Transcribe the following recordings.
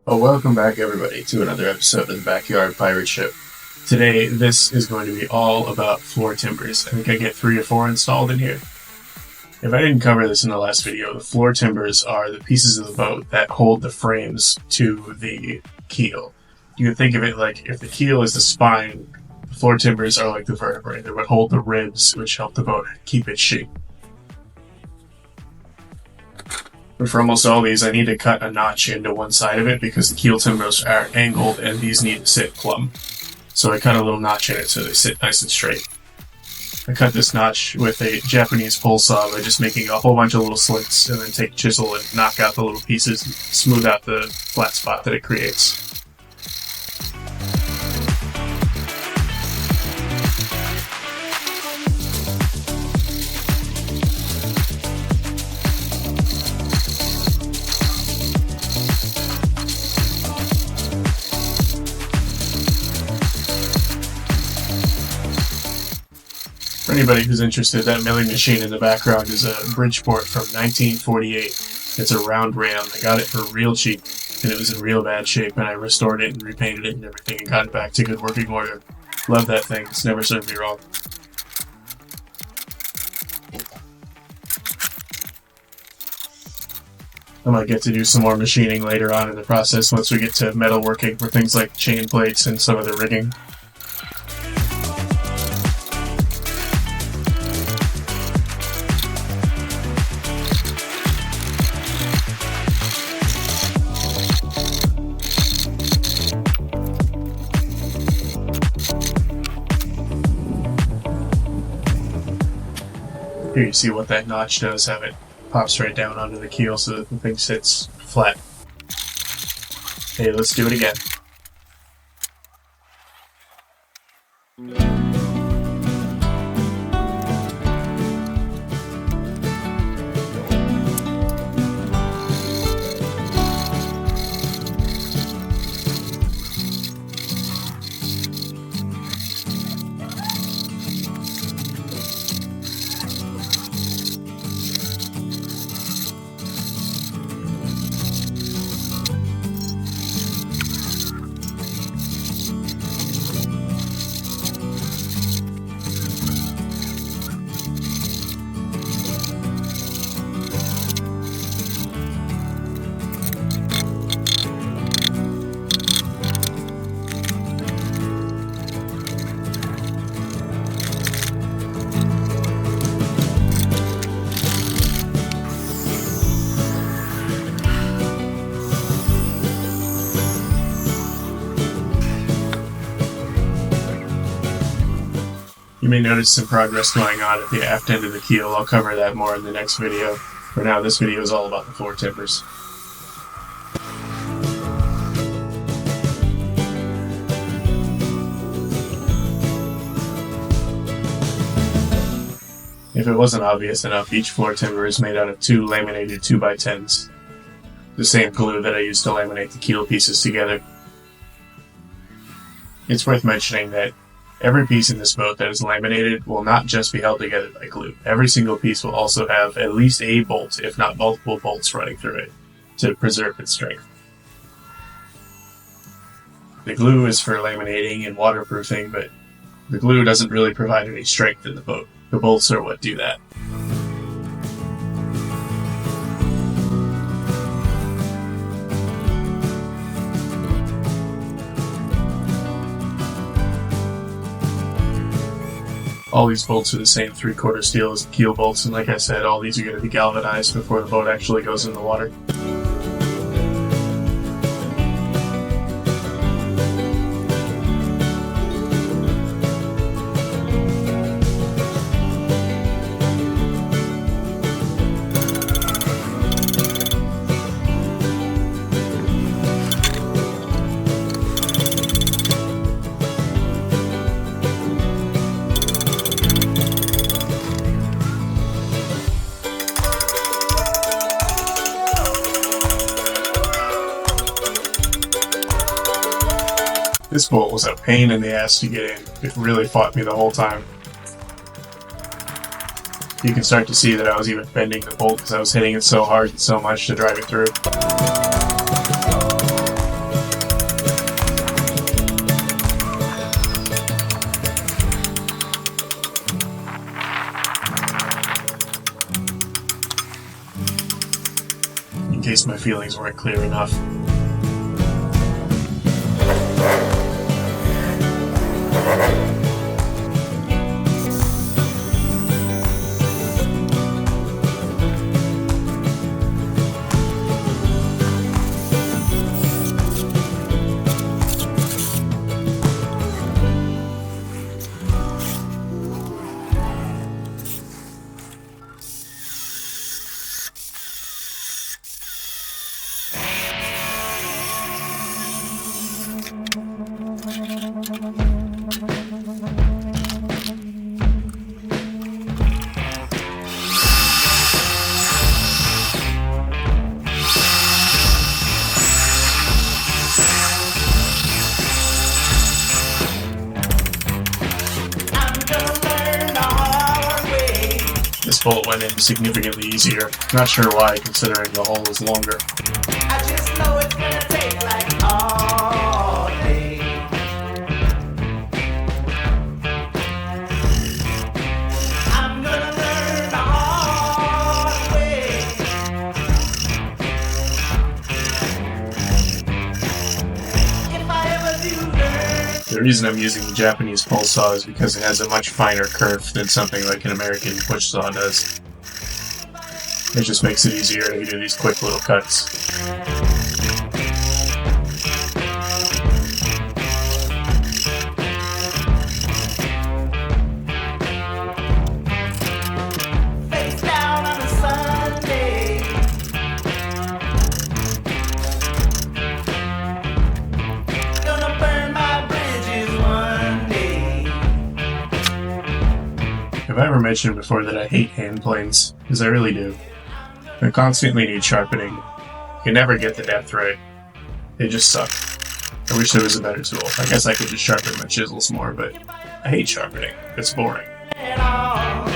Well, welcome back everybody to another episode of the Backyard Pirate Ship. Today, this is going to be all about floor timbers. I think I get 3 or 4 installed in here. If I didn't cover this in the last video, the floor timbers are the pieces of the boat that hold the frames to the keel. You can think of it like if the keel is the spine, the floor timbers are like the vertebrae. They would hold the ribs, which help the boat keep its shape. But for almost all these, I need to cut a notch into one side of it because the keel timbers are angled and these need to sit plumb. So I cut a little notch in it so they sit nice and straight. I cut this notch with a Japanese pole saw by just making a whole bunch of little slits and then take a chisel and knock out the little pieces and smooth out the flat spot that it creates. For anybody who's interested, that milling machine in the background is a Bridgeport from 1948. It's a round ram. I got it for real cheap, and it was in real bad shape, and I restored it and repainted it and everything and got it back to good working order. Love that thing. It's never served me wrong. I might get to do some more machining later on in the process once we get to metalworking for things like chain plates and some of the rigging. Here you see what that notch does, have it pops right down onto the keel so that the thing sits flat. Okay, let's do it again. You may notice some progress going on at the aft end of the keel. I'll cover that more in the next video. For now, this video is all about the floor timbers. If it wasn't obvious enough, each floor timber is made out of 2 laminated 2x10s. The same glue that I used to laminate the keel pieces together. It's worth mentioning that every piece in this boat that is laminated will not just be held together by glue. Every single piece will also have at least a bolt, if not multiple bolts, running through it to preserve its strength. The glue is for laminating and waterproofing, but the glue doesn't really provide any strength in the boat. The bolts are what do that. All these bolts are the same 3/4 steel as the keel bolts, and like I said, all these are going to be galvanized before the boat actually goes in the water. This bolt was a pain in the ass to get in. It really fought me the whole time. You can start to see that I was even bending the bolt because I was hitting it so hard and so much to drive it through. case my feelings weren't clear enough. This bolt went in significantly easier. Not sure why, considering the hole is longer. I just know it's gonna take like all day. I'm gonna learn the hard way. If I ever do learn. The reason I'm using the Japanese pulse saw is because it has a much finer kerf than something like an American push saw does. It just makes it easier to do these quick little cuts. Face down on a Sunday. Gonna burn my bridges one day. Have I ever mentioned before that I hate hand planes? Because I really do. They constantly need sharpening. You can never get the depth right. They just suck. I wish there was a better tool. I guess I could just sharpen my chisels more, but I hate sharpening. It's boring. At all.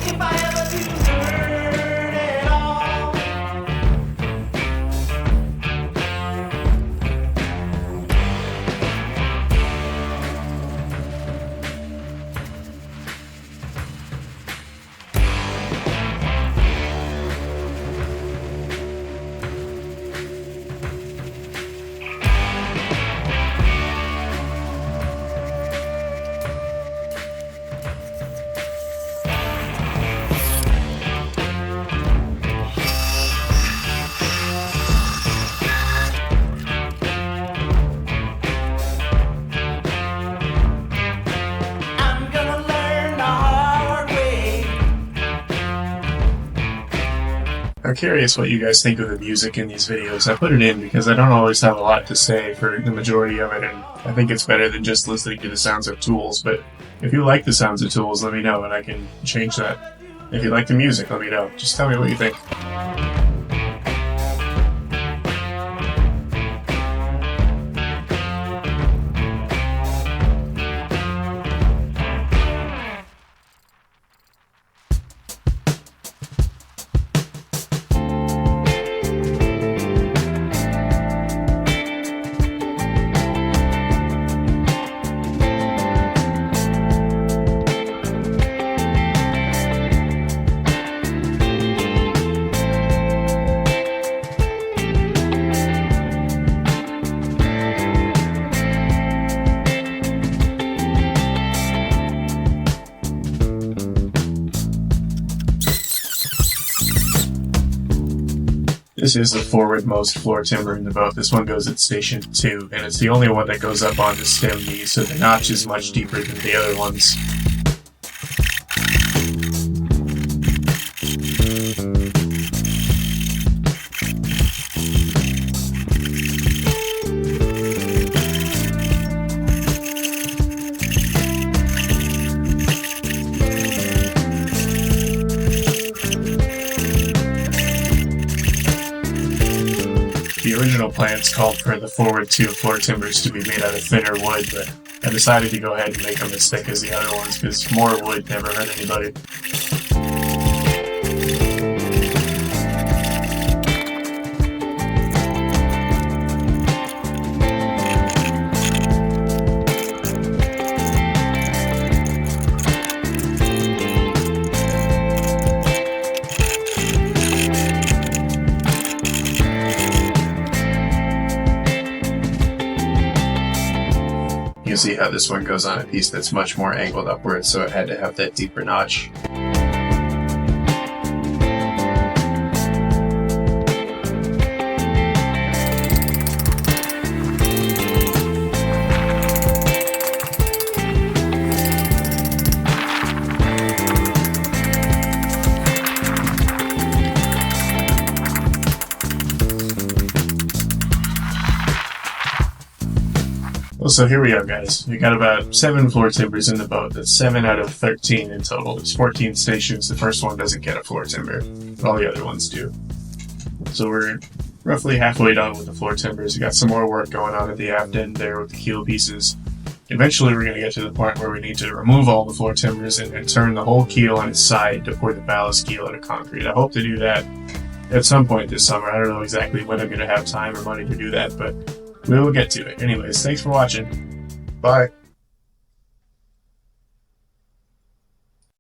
If I ever do learn at all. I'm gonna learn the hard way. I'm curious what you guys think of the music in these videos. I put it in because I don't always have a lot to say for the majority of it, and I think it's better than just listening to the sounds of tools. But if you like the sounds of tools, let me know and I can change that. If you like the music, let me know. Just tell me what you think. This is the forwardmost floor timber in the boat. This one goes at station 2, and it's the only one that goes up onto stem knee, so the notch is much deeper than the other ones. The original plans called for the forward 2 floor timbers to be made out of thinner wood, but I decided to go ahead and make them as thick as the other ones because more wood never hurt anybody. can see how this one goes on a piece that's much more angled upwards, so it had to have that deeper notch. Well, so here we go, guys. We got about 7 floor timbers in the boat. That's 7 out of 13 in total. There's 14 stations. The first one doesn't get a floor timber, but all the other ones do. So we're roughly halfway done with the floor timbers. We got some more work going on at the aft end there with the keel pieces. Eventually, we're going to get to the point where we need to remove all the floor timbers and turn the whole keel on its side to pour the ballast keel out of concrete. I hope to do that at some point this summer. I don't know exactly when I'm going to have time or money to do that, but we will get to it. Anyways, thanks for watching. Bye.